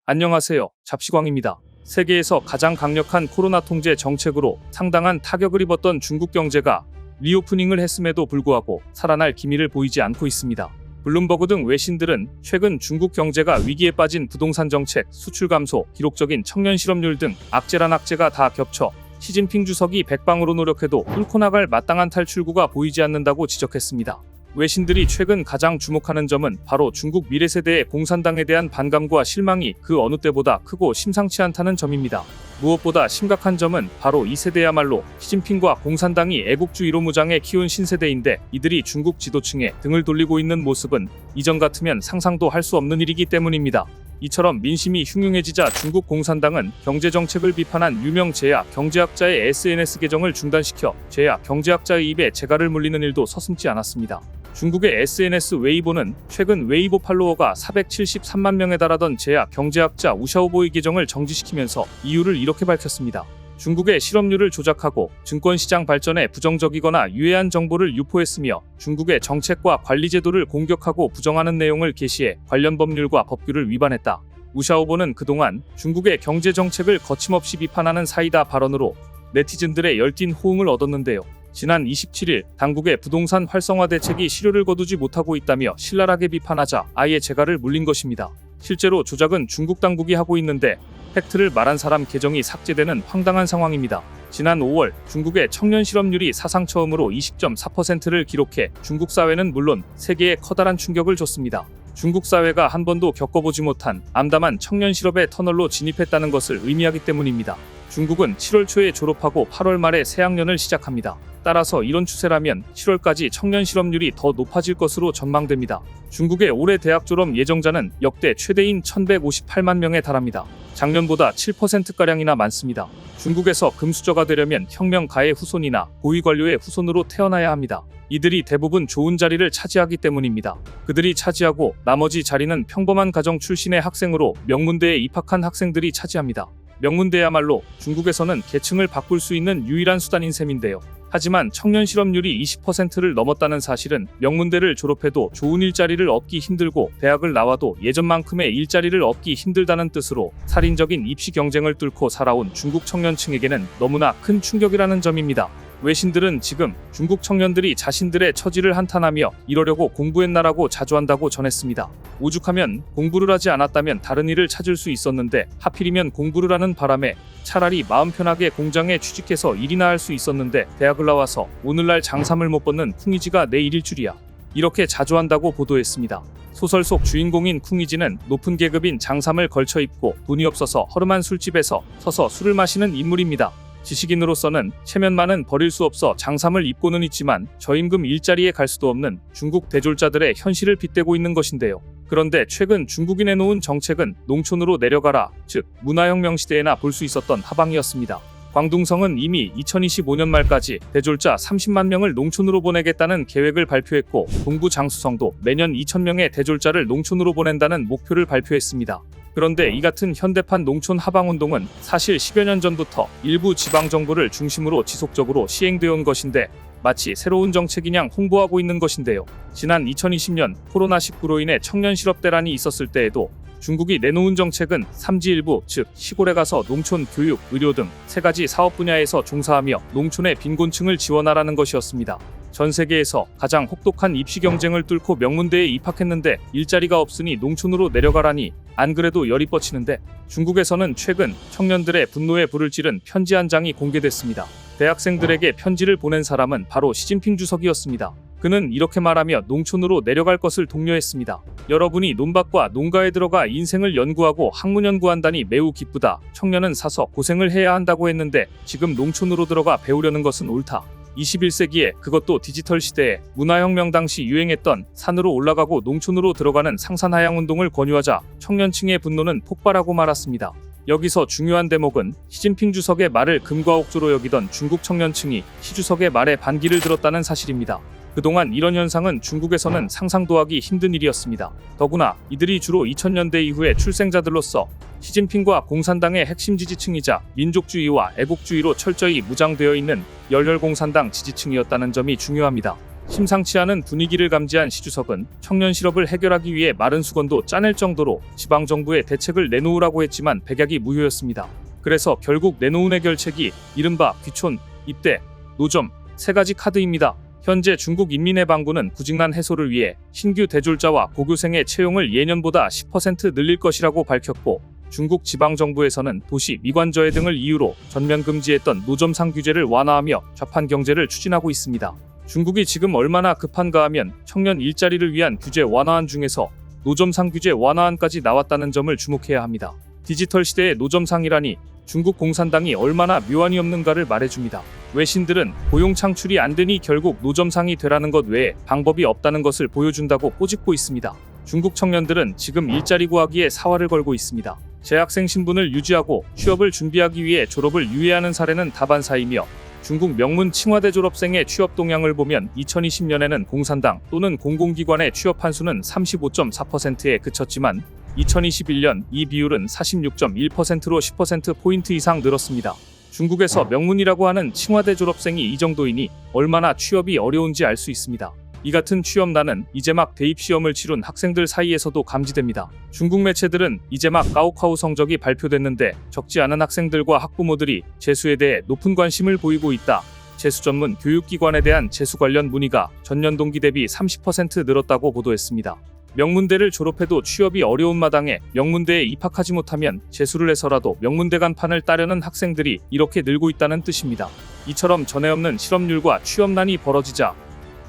안녕하세요. 잡시광입니다. 세계에서 가장 강력한 코로나 통제 정책으로 상당한 타격을 입었던 중국 경제가 리오프닝을 했음에도 불구하고 살아날 기미를 보이지 않고 있습니다. 블룸버그 등 외신들은 최근 중국 경제가 위기에 빠진 부동산 정책, 수출 감소, 기록적인 청년 실업률 등 악재란 악재가 다 겹쳐 시진핑 주석이 백방으로 노력해도 뚫고 나갈 마땅한 탈출구가 보이지 않는다고 지적했습니다. 외신들이 최근 가장 주목하는 점은 바로 중국 미래세대의 공산당에 대한 반감과 실망이 그 어느 때보다 크고 심상치 않다는 점입니다. 무엇보다 심각한 점은 바로 이 세대야말로 시진핑과 공산당이 애국주의로 무장해 키운 신세대인데 이들이 중국 지도층에 등을 돌리고 있는 모습은 이전 같으면 상상도 할 수 없는 일이기 때문입니다. 이처럼 민심이 흉흉해지자 중국 공산당은 경제정책을 비판한 유명 제야 경제학자의 SNS 계정을 중단시켜 제야 경제학자의 입에 재갈을 물리는 일도 서슴지 않았습니다. 중국의 SNS 웨이보는 최근 웨이보 팔로워가 473만 명에 달하던 제야 경제학자 우샤오보의 계정을 정지시키면서 이유를 이렇게 밝혔습니다. 중국의 실업률을 조작하고 증권시장 발전에 부정적이거나 유해한 정보를 유포했으며 중국의 정책과 관리 제도를 공격하고 부정하는 내용을 게시해 관련 법률과 법규를 위반했다. 우샤오보는 그동안 중국의 경제 정책을 거침없이 비판하는 사이다 발언으로 네티즌들의 열띤 호응을 얻었는데요. 지난 27일 당국의 부동산 활성화 대책이 실효를 거두지 못하고 있다며 신랄하게 비판하자 아예 재갈을 물린 것입니다. 실제로 조작은 중국 당국이 하고 있는데 팩트를 말한 사람 계정이 삭제되는 황당한 상황입니다. 지난 5월 중국의 청년 실업률이 사상 처음으로 20.4%를 기록해 중국 사회는 물론 세계에 커다란 충격을 줬습니다. 중국 사회가 한 번도 겪어보지 못한 암담한 청년 실업의 터널로 진입했다는 것을 의미하기 때문입니다. 중국은 7월 초에 졸업하고 8월 말에 새학년을 시작합니다. 따라서 이런 추세라면 7월까지 청년 실업률이 더 높아질 것으로 전망됩니다. 중국의 올해 대학 졸업 예정자는 역대 최대인 1158만 명에 달합니다. 작년보다 7%가량이나 많습니다. 중국에서 금수저가 되려면 혁명가의 후손이나 고위 관료의 후손으로 태어나야 합니다. 이들이 대부분 좋은 자리를 차지하기 때문입니다. 그들이 차지하고 나머지 자리는 평범한 가정 출신의 학생으로 명문대에 입학한 학생들이 차지합니다. 명문대야말로 중국에서는 계층을 바꿀 수 있는 유일한 수단인 셈인데요. 하지만 청년 실업률이 20%를 넘었다는 사실은 명문대를 졸업해도 좋은 일자리를 얻기 힘들고 대학을 나와도 예전만큼의 일자리를 얻기 힘들다는 뜻으로 살인적인 입시 경쟁을 뚫고 살아온 중국 청년층에게는 너무나 큰 충격이라는 점입니다. 외신들은 지금 중국 청년들이 자신들의 처지를 한탄하며 이러려고 공부했나라고 자조한다고 전했습니다. 오죽하면 공부를 하지 않았다면 다른 일을 찾을 수 있었는데 하필이면 공부를 하는 바람에 차라리 마음 편하게 공장에 취직해서 일이나 할 수 있었는데 대학을 나와서 오늘날 장삼을 못 벗는 쿵이지가 내 일일 줄이야. 이렇게 자조한다고 보도했습니다. 소설 속 주인공인 쿵이지는 높은 계급인 장삼을 걸쳐 입고 돈이 없어서 허름한 술집에서 서서 술을 마시는 인물입니다. 지식인으로서는 체면만은 버릴 수 없어 장삼을 입고는 있지만 저임금 일자리에 갈 수도 없는 중국 대졸자들의 현실을 빗대고 있는 것인데요. 그런데 최근 중국이 내놓은 정책은 농촌으로 내려가라, 즉 문화혁명 시대에나 볼 수 있었던 하방이었습니다. 광둥성은 이미 2025년 말까지 대졸자 30만 명을 농촌으로 보내겠다는 계획을 발표했고 동부 장수성도 매년 2,000명의 대졸자를 농촌으로 보낸다는 목표를 발표했습니다. 그런데 이 같은 현대판 농촌 하방운동은 사실 10여 년 전부터 일부 지방정부를 중심으로 지속적으로 시행되어 온 것인데 마치 새로운 정책이냥 홍보하고 있는 것인데요. 지난 2020년 코로나19로 인해 청년 실업 대란이 있었을 때에도 중국이 내놓은 정책은 삼지일부, 즉 시골에 가서 농촌 교육, 의료 등 세 가지 사업 분야에서 종사하며 농촌의 빈곤층을 지원하라는 것이었습니다. 전 세계에서 가장 혹독한 입시 경쟁을 뚫고 명문대에 입학했는데 일자리가 없으니 농촌으로 내려가라니 안 그래도 열이 뻗치는데 중국에서는 최근 청년들의 분노에 불을 지른 편지 한 장이 공개됐습니다. 대학생들에게 편지를 보낸 사람은 바로 시진핑 주석이었습니다. 그는 이렇게 말하며 농촌으로 내려갈 것을 독려했습니다. 여러분이 논밭과 농가에 들어가 인생을 연구하고 학문 연구한다니 매우 기쁘다. 청년은 사서 고생을 해야 한다고 했는데 지금 농촌으로 들어가 배우려는 것은 옳다. 21세기에 그것도 디지털 시대에 문화혁명 당시 유행했던 산으로 올라가고 농촌으로 들어가는 상산하향운동을 권유하자 청년층의 분노는 폭발하고 말았습니다. 여기서 중요한 대목은 시진핑 주석의 말을 금과 옥조로 여기던 중국 청년층이 시 주석의 말에 반기를 들었다는 사실입니다. 그동안 이런 현상은 중국에서는 상상도 하기 힘든 일이었습니다. 더구나 이들이 주로 2000년대 이후의 출생자들로서 시진핑과 공산당의 핵심 지지층이자 민족주의와 애국주의로 철저히 무장되어 있는 열혈공산당 지지층이었다는 점이 중요합니다. 심상치 않은 분위기를 감지한 시 주석은 청년 실업을 해결하기 위해 마른 수건도 짜낼 정도로 지방정부에 대책을 내놓으라고 했지만 백약이 무효였습니다. 그래서 결국 내놓은 해결책이 이른바 귀촌, 입대, 노점, 세 가지 카드입니다. 현재 중국 인민해방군은 구직난 해소를 위해 신규 대졸자와 고교생의 채용을 예년보다 10% 늘릴 것이라고 밝혔고, 중국 지방정부에서는 도시 미관저해 등을 이유로 전면 금지했던 노점상 규제를 완화하며 좌판 경제를 추진하고 있습니다. 중국이 지금 얼마나 급한가 하면 청년 일자리를 위한 규제 완화안 중에서 노점상 규제 완화안까지 나왔다는 점을 주목해야 합니다. 디지털 시대의 노점상이라니 중국 공산당이 얼마나 묘안이 없는가를 말해줍니다. 외신들은 고용 창출이 안 되니 결국 노점상이 되라는 것 외에 방법이 없다는 것을 보여준다고 꼬집고 있습니다. 중국 청년들은 지금 일자리 구하기에 사활을 걸고 있습니다. 재학생 신분을 유지하고 취업을 준비하기 위해 졸업을 유예하는 사례는 다반사이며, 중국 명문 칭화대 졸업생의 취업 동향을 보면 2020년에는 공산당 또는 공공기관에 취업한 수는 35.4%에 그쳤지만 2021년 이 비율은 46.1%로 10%포인트 이상 늘었습니다. 중국에서 명문이라고 하는 칭화대 졸업생이 이 정도이니 얼마나 취업이 어려운지 알 수 있습니다. 이 같은 취업난은 이제 막 대입시험을 치룬 학생들 사이에서도 감지됩니다. 중국 매체들은 이제 막 가오카오 성적이 발표됐는데 적지 않은 학생들과 학부모들이 재수에 대해 높은 관심을 보이고 있다. 재수 전문 교육기관에 대한 재수 관련 문의가 전년 동기 대비 30% 늘었다고 보도했습니다. 명문대를 졸업해도 취업이 어려운 마당에 명문대에 입학하지 못하면 재수를 해서라도 명문대 간판을 따려는 학생들이 이렇게 늘고 있다는 뜻입니다. 이처럼 전에 없는 실업률과 취업난이 벌어지자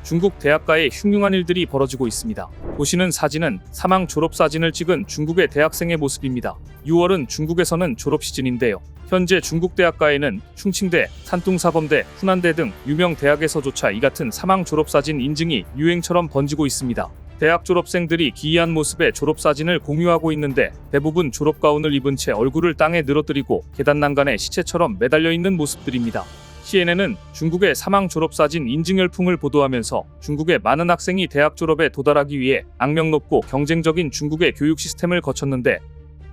중국 대학가에 흉흉한 일들이 벌어지고 있습니다. 보시는 사진은 사망 졸업 사진을 찍은 중국의 대학생의 모습입니다. 6월은 중국에서는 졸업 시즌인데요. 현재 중국 대학가에는 충칭대, 산둥사범대, 후난대 등 유명 대학에서조차 이 같은 사망 졸업 사진 인증이 유행처럼 번지고 있습니다. 대학 졸업생들이 기이한 모습의 졸업사진을 공유하고 있는데 대부분 졸업가운을 입은 채 얼굴을 땅에 늘어뜨리고 계단 난간에 시체처럼 매달려 있는 모습들입니다. CNN은 중국의 사망 졸업사진 인증 열풍을 보도하면서 중국의 많은 학생이 대학 졸업에 도달하기 위해 악명 높고 경쟁적인 중국의 교육 시스템을 거쳤는데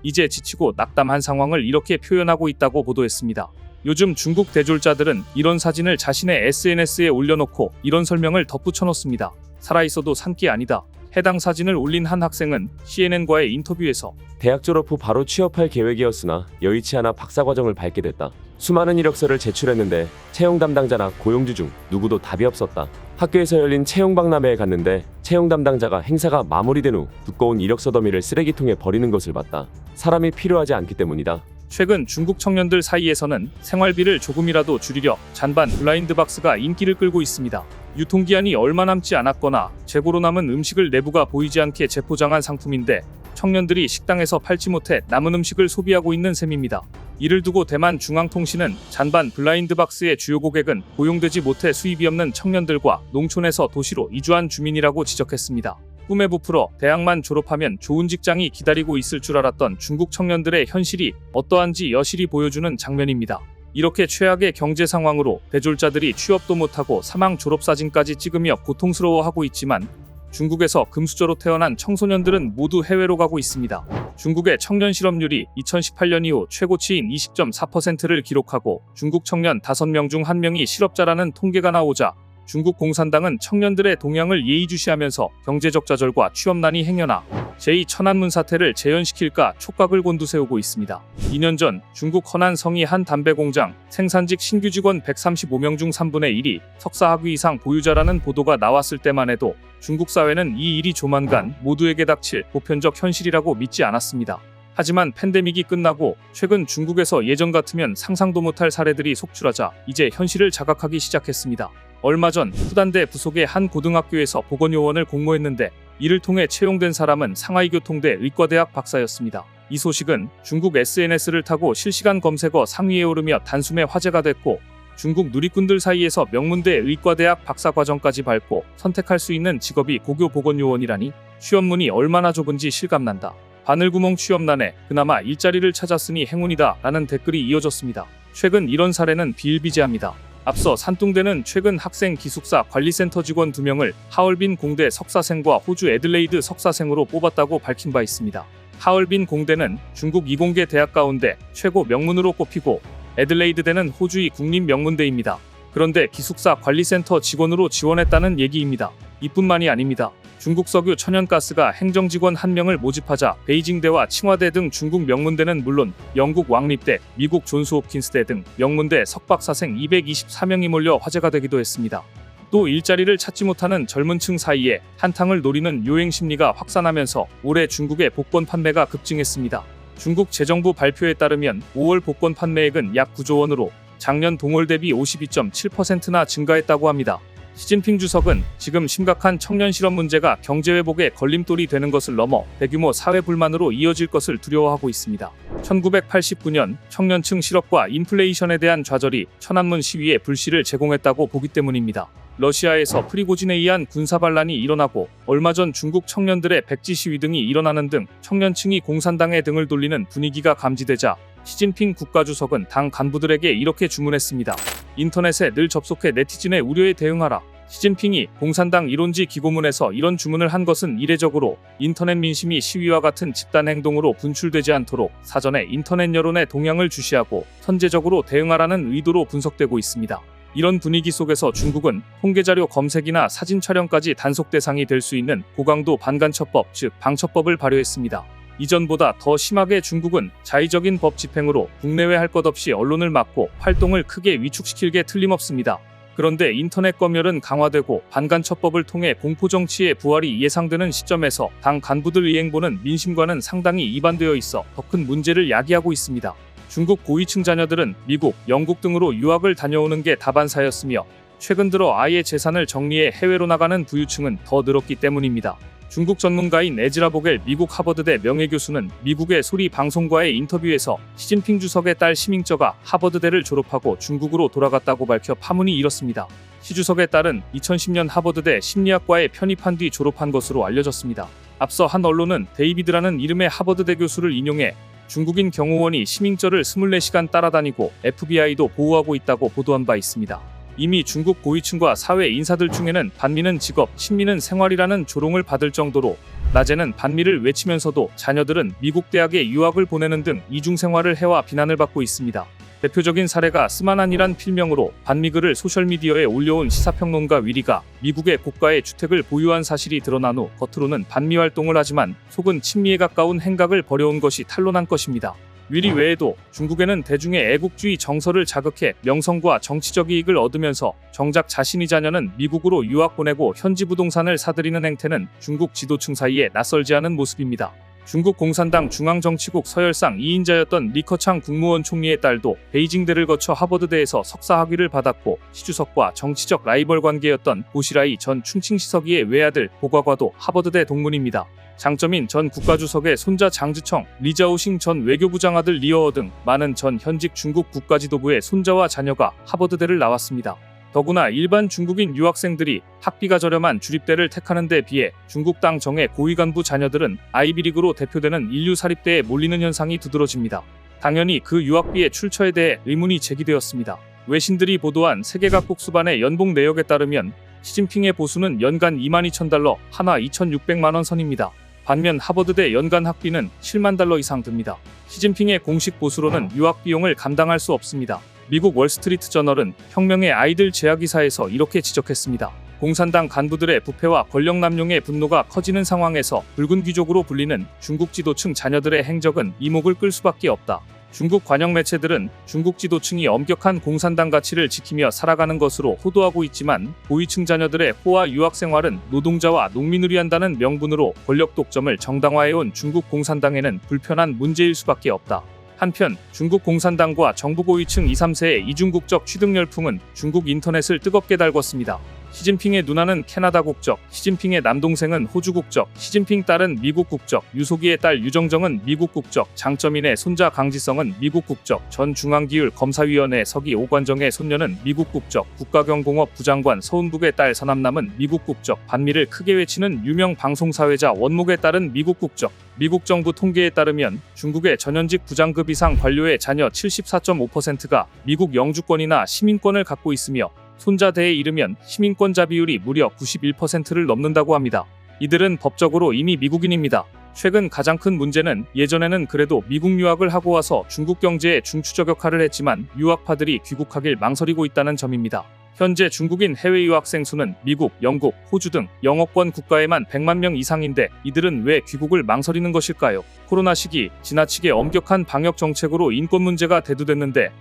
이제 지치고 낙담한 상황을 이렇게 표현하고 있다고 보도했습니다. 요즘 중국 대졸자들은 이런 사진을 자신의 SNS에 올려놓고 이런 설명을 덧붙여 놓습니다. 살아있어도 산 게 아니다. 해당 사진을 올린 한 학생은 CNN과의 인터뷰에서 대학 졸업 후 바로 취업할 계획이었으나 여의치 않아 박사과정을 밟게 됐다. 수많은 이력서를 제출했는데 채용 담당자나 고용주 중 누구도 답이 없었다. 학교에서 열린 채용 박람회에 갔는데 채용 담당자가 행사가 마무리된 후 두꺼운 이력서 더미를 쓰레기통에 버리는 것을 봤다. 사람이 필요하지 않기 때문이다. 최근 중국 청년들 사이에서는 생활비를 조금이라도 줄이려 잔반 블라인드박스가 인기를 끌고 있습니다. 유통기한이 얼마 남지 않았거나 재고로 남은 음식을 내부가 보이지 않게 재포장한 상품인데 청년들이 식당에서 팔지 못해 남은 음식을 소비하고 있는 셈입니다. 이를 두고 대만 중앙통신은 잔반 블라인드박스의 주요 고객은 고용되지 못해 수입이 없는 청년들과 농촌에서 도시로 이주한 주민이라고 지적했습니다. 꿈에 부풀어 대학만 졸업하면 좋은 직장이 기다리고 있을 줄 알았던 중국 청년들의 현실이 어떠한지 여실히 보여주는 장면입니다. 이렇게 최악의 경제 상황으로 대졸자들이 취업도 못하고 사망 졸업사진까지 찍으며 고통스러워하고 있지만 중국에서 금수저로 태어난 청소년들은 모두 해외로 가고 있습니다. 중국의 청년 실업률이 2018년 이후 최고치인 20.4%를 기록하고 중국 청년 5명 중 1명이 실업자라는 통계가 나오자 중국 공산당은 청년들의 동향을 예의주시하면서 경제적 좌절과 취업난이 행여나 제2천안문 사태를 재현시킬까 촉각을 곤두세우고 있습니다. 2년 전 중국 허난 성이 한 담배 공장 생산직 신규 직원 135명 중 3분의 1이 석사학위 이상 보유자라는 보도가 나왔을 때만 해도 중국 사회는 이 일이 조만간 모두에게 닥칠 보편적 현실이라고 믿지 않았습니다. 하지만 팬데믹이 끝나고 최근 중국에서 예전 같으면 상상도 못할 사례들이 속출하자 이제 현실을 자각하기 시작했습니다. 얼마 전 후단대 부속의 한 고등학교에서 보건요원을 공모했는데 이를 통해 채용된 사람은 상하이교통대 의과대학 박사였습니다. 이 소식은 중국 SNS를 타고 실시간 검색어 상위에 오르며 단숨에 화제가 됐고 중국 누리꾼들 사이에서 명문대 의과대학 박사과정까지 밟고 선택할 수 있는 직업이 고교 보건요원이라니 취업문이 얼마나 좁은지 실감난다. 바늘구멍 취업난에 그나마 일자리를 찾았으니 행운이다 라는 댓글이 이어졌습니다. 최근 이런 사례는 비일비재합니다. 앞서 산둥대는 최근 학생 기숙사 관리센터 직원 2명을 하얼빈 공대 석사생과 호주 애들레이드 석사생으로 뽑았다고 밝힌 바 있습니다. 하얼빈 공대는 중국 이공계 대학 가운데 최고 명문으로 꼽히고 애들레이드대는 호주의 국립 명문대입니다. 그런데 기숙사 관리센터 직원으로 지원했다는 얘기입니다. 이뿐만이 아닙니다. 중국 석유 천연가스가 행정직원 1명을 모집하자 베이징대와 칭화대 등 중국 명문대는 물론 영국 왕립대, 미국 존스홉킨스대 등 명문대 석박사생 224명이 몰려 화제가 되기도 했습니다. 또 일자리를 찾지 못하는 젊은 층 사이에 한탕을 노리는 요행 심리가 확산하면서 올해 중국의 복권 판매가 급증했습니다. 중국 재정부 발표에 따르면 5월 복권 판매액은 약 9조 원으로 작년 동월 대비 52.7%나 증가했다고 합니다. 시진핑 주석은 지금 심각한 청년 실업 문제가 경제 회복에 걸림돌이 되는 것을 넘어 대규모 사회 불만으로 이어질 것을 두려워하고 있습니다. 1989년 청년층 실업과 인플레이션에 대한 좌절이 천안문 시위에 불씨를 제공했다고 보기 때문입니다. 러시아에서 프리고진에 의한 군사반란이 일어나고 얼마 전 중국 청년들의 백지 시위 등이 일어나는 등 청년층이 공산당에 등을 돌리는 분위기가 감지되자 시진핑 국가주석은 당 간부들에게 이렇게 주문했습니다. 인터넷에 늘 접속해 네티즌의 우려에 대응하라. 시진핑이 공산당 이론지 기고문에서 이런 주문을 한 것은 이례적으로 인터넷 민심이 시위와 같은 집단 행동으로 분출되지 않도록 사전에 인터넷 여론의 동향을 주시하고 선제적으로 대응하라는 의도로 분석되고 있습니다. 이런 분위기 속에서 중국은 통계자료 검색이나 사진 촬영까지 단속 대상이 될 수 있는 고강도 반간첩법, 즉 방첩법을 발효했습니다. 이전보다 더 심하게 중국은 자의적인 법 집행으로 국내외 할 것 없이 언론을 막고 활동을 크게 위축시킬 게 틀림없습니다. 그런데 인터넷 검열은 강화되고 반간첩법을 통해 공포정치의 부활이 예상되는 시점에서 당 간부들 이행보는 민심과는 상당히 이반되어 있어 더 큰 문제를 야기하고 있습니다. 중국 고위층 자녀들은 미국, 영국 등으로 유학을 다녀오는 게 다반사였으며 최근 들어 아예 재산을 정리해 해외로 나가는 부유층은 더 늘었기 때문입니다. 중국 전문가인 에즈라 보겔 미국 하버드대 명예교수는 미국의 소리 방송과의 인터뷰에서 시진핑 주석의 딸 시밍쩌가 하버드대를 졸업하고 중국으로 돌아갔다고 밝혀 파문이 일었습니다. 시 주석의 딸은 2010년 하버드대 심리학과에 편입한 뒤 졸업한 것으로 알려졌습니다. 앞서 한 언론은 데이비드라는 이름의 하버드대 교수를 인용해 중국인 경호원이 시밍쩌를 24시간 따라다니고 FBI도 보호하고 있다고 보도한 바 있습니다. 이미 중국 고위층과 사회 인사들 중에는 반미는 직업, 친미는 생활이라는 조롱을 받을 정도로 낮에는 반미를 외치면서도 자녀들은 미국 대학에 유학을 보내는 등 이중생활을 해와 비난을 받고 있습니다. 대표적인 사례가 스마난이란 필명으로 반미글을 소셜미디어에 올려온 시사평론가 위리가 미국의 고가의 주택을 보유한 사실이 드러난 후 겉으로는 반미 활동을 하지만 속은 친미에 가까운 행각을 벌여온 것이 탄로난 것입니다. 위리 외에도 중국에는 대중의 애국주의 정서를 자극해 명성과 정치적 이익을 얻으면서 정작 자신의 자녀는 미국으로 유학 보내고 현지 부동산을 사들이는 행태는 중국 지도층 사이에 낯설지 않은 모습입니다. 중국 공산당 중앙정치국 서열상 2인자였던 리커창 국무원 총리의 딸도 베이징대를 거쳐 하버드대에서 석사 학위를 받았고 시 주석과 정치적 라이벌 관계였던 보시라이 전 충칭시서기의 외아들 보과과도 하버드대 동문입니다. 장점인 전 국가주석의 손자 장즈청, 리자오싱 전 외교부장 아들 리어어 등 많은 전 현직 중국 국가지도부의 손자와 자녀가 하버드대를 나왔습니다. 더구나 일반 중국인 유학생들이 학비가 저렴한 주립대를 택하는 데 비해 중국 당 정의 고위 간부 자녀들은 아이비리그로 대표되는 인류 사립대에 몰리는 현상이 두드러집니다. 당연히 그 유학비의 출처에 대해 의문이 제기되었습니다. 외신들이 보도한 세계 각국 수반의 연봉 내역에 따르면 시진핑의 보수는 연간 22,000달러, 한화 2,600만 원 선입니다. 반면 하버드대 연간 학비는 7만 달러 이상 듭니다. 시진핑의 공식 보수로는 유학 비용을 감당할 수 없습니다. 미국 월스트리트 저널은 혁명의 아이들 제야기사에서 이렇게 지적했습니다. 공산당 간부들의 부패와 권력 남용의 분노가 커지는 상황에서 붉은 귀족으로 불리는 중국 지도층 자녀들의 행적은 이목을 끌 수밖에 없다. 중국 관영 매체들은 중국 지도층이 엄격한 공산당 가치를 지키며 살아가는 것으로 호도하고 있지만 고위층 자녀들의 호화 유학 생활은 노동자와 농민을 위한다는 명분으로 권력 독점을 정당화해온 중국 공산당에는 불편한 문제일 수밖에 없다. 한편 중국 공산당과 정부 고위층 2, 3세의 이중국적 취득 열풍은 중국 인터넷을 뜨겁게 달궜습니다. 시진핑의 누나는 캐나다 국적, 시진핑의 남동생은 호주 국적, 시진핑 딸은 미국 국적, 유소기의 딸 유정정은 미국 국적, 장쩌민의 손자 강지성은 미국 국적, 전 중앙기율 검사위원회 서기 오관정의 손녀는 미국 국적, 국가경공업 부장관 서운북의 딸 서남남은 미국 국적, 반미를 크게 외치는 유명 방송사회자 원목의 딸은 미국 국적. 미국 정부 통계에 따르면 중국의 전현직 부장급 이상 관료의 자녀 74.5%가 미국 영주권이나 시민권을 갖고 있으며 손자대에 이르면 시민권자 비율이 무려 91%를 넘는다고 합니다. 이들은 법적으로 이미 미국인입니다. 최근 가장 큰 문제는 예전에는 그래도 미국 유학을 하고 와서 중국 경제에 중추적역할을 했지만 유학파들이 귀국하길 망설이고 있다는 점입니다. 현재 중국인 해외 유학생 수는 미국, 영국, 호주 등 영어권 국가에만 100만 명 이상인데 이들은 왜 귀국을 망설이는 것일까요? 코로나 시기 지나치게 엄격한 방역 정책으로 인권 문제가 대두됐는데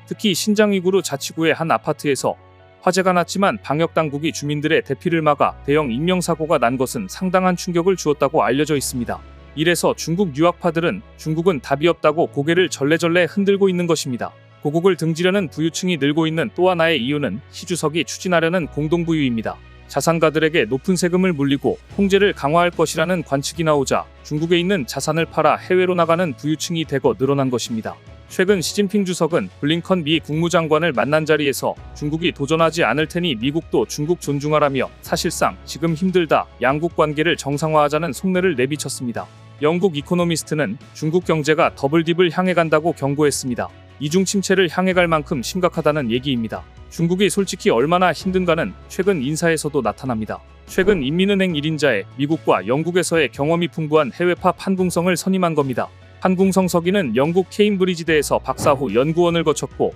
특히 신장 위구르 자치구의 한 아파트에서 화재가 났지만 방역 당국이 주민들의 대피를 막아 대형 인명사고가 난 것은 상당한 충격을 주었다고 알려져 있습니다. 이래서 중국 유학파들은 중국은 답이 없다고 고개를 절레절레 흔들고 있는 것입니다. 고국을 등지려는 부유층이 늘고 있는 또 하나의 이유는 시 주석이 추진하려는 공동부유입니다. 자산가들에게 높은 세금을 물리고 통제를 강화할 것이라는 관측이 나오자 중국에 있는 자산을 팔아 해외로 나가는 부유층이 대거 늘어난 것입니다. 최근 시진핑 주석은 블링컨 미 국무장관을 만난 자리에서 중국이 도전하지 않을 테니 미국도 중국 존중하라며 사실상 지금 힘들다 양국 관계를 정상화하자는 속내를 내비쳤습니다. 영국 이코노미스트는 중국 경제가 더블딥을 향해 간다고 경고했습니다. 이중 침체를 향해 갈 만큼 심각하다는 얘기입니다. 중국이 솔직히 얼마나 힘든가는 최근 인사에서도 나타납니다. 최근 인민은행 1인자에 미국과 영국에서의 경험이 풍부한 해외파 판궁성을 선임한 겁니다. 판궁성 서기는 영국 케임브리지대에서 박사 후 연구원을 거쳤고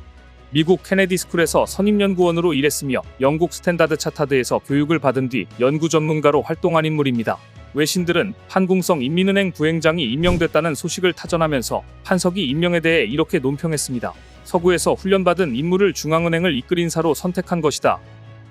미국 케네디 스쿨에서 선임연구원으로 일했으며 영국 스탠다드 차타드에서 교육을 받은 뒤 연구 전문가로 활동한 인물입니다. 외신들은 판궁성 인민은행 부행장이 임명됐다는 소식을 타전하면서 판석이 임명에 대해 이렇게 논평했습니다. 서구에서 훈련받은 인물을 중앙은행을 이끌 인사로 선택한 것이다.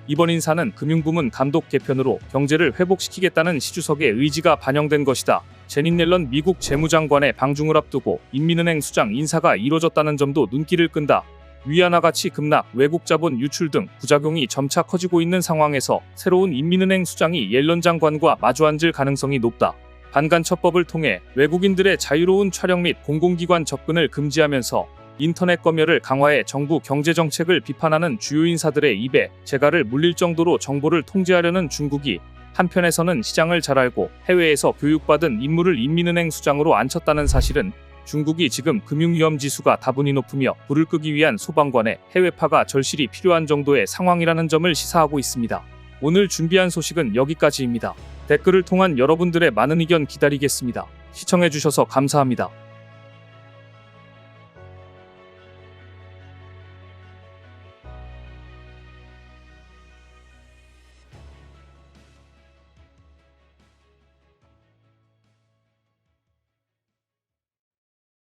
이번 인사는 금융부문 감독 개편으로 경제를 회복시키겠다는 시 주석의 의지가 반영된 것이다. 제닛 옐런 미국 재무장관의 방중을 앞두고 인민은행 수장 인사가 이뤄졌다는 점도 눈길을 끈다. 위안화 가치 급락, 외국 자본 유출 등 부작용이 점차 커지고 있는 상황에서 새로운 인민은행 수장이 옐런 장관과 마주 앉을 가능성이 높다. 반간첩법을 통해 외국인들의 자유로운 촬영 및 공공기관 접근을 금지하면서 인터넷 검열을 강화해 정부 경제정책을 비판하는 주요 인사들의 입에 재갈을 물릴 정도로 정보를 통제하려는 중국이 한편에서는 시장을 잘 알고 해외에서 교육받은 인물을 인민은행 수장으로 앉혔다는 사실은 중국이 지금 금융위험지수가 다분히 높으며 불을 끄기 위한 소방관의 해외파가 절실히 필요한 정도의 상황이라는 점을 시사하고 있습니다. 오늘 준비한 소식은 여기까지입니다. 댓글을 통한 여러분들의 많은 의견 기다리겠습니다. 시청해주셔서 감사합니다.